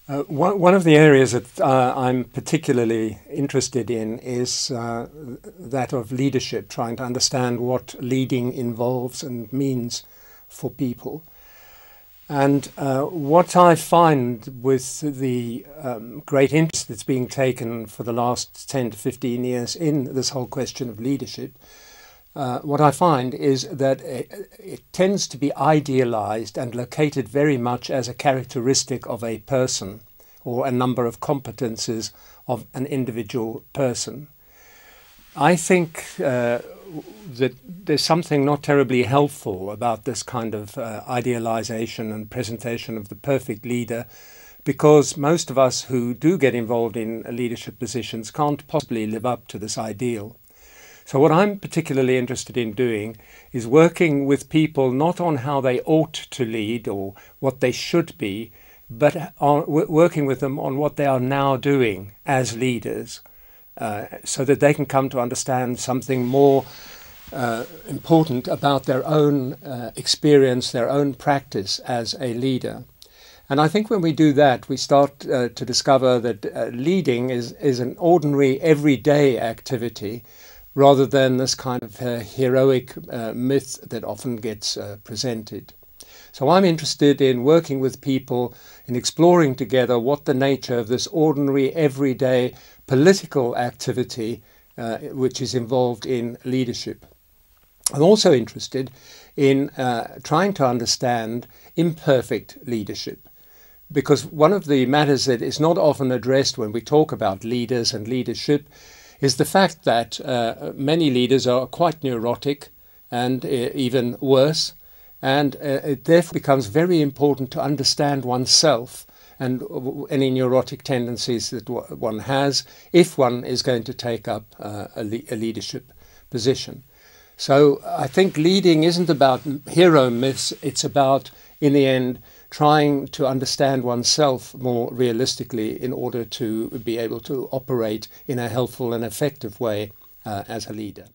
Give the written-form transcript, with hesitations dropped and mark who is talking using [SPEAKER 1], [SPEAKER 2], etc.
[SPEAKER 1] One of the areas that I'm particularly interested in is that of leadership, trying to understand what leading involves and means for people. And what I find with the great interest that's being taken for the last 10 to 15 years in this whole question of leadership, what I find is that it tends to be idealized and located very much as a characteristic of a person or a number of competences of an individual person. I think that there's something not terribly helpful about this kind of idealization and presentation of the perfect leader, because most of us who do get involved in leadership positions can't possibly live up to this ideal. So what I'm particularly interested in doing is working with people not on how they ought to lead or what they should be, but working with them on what they are now doing as leaders, so that they can come to understand something more important about their own experience, their own practice as a leader. And I think when we do that, we start to discover that leading is an ordinary, everyday activity, rather than this kind of heroic myth that often gets presented. So I'm interested in working with people in exploring together what the nature of this ordinary, everyday political activity which is involved in leadership. I'm also interested in trying to understand imperfect leadership, because one of the matters that is not often addressed when we talk about leaders and leadership is the fact that many leaders are quite neurotic and even worse, and it therefore becomes very important to understand oneself and any neurotic tendencies that one has if one is going to take up a leadership position. So I think leading isn't about hero myths, it's about, in the end, trying to understand oneself more realistically in order to be able to operate in a helpful and effective way as a leader.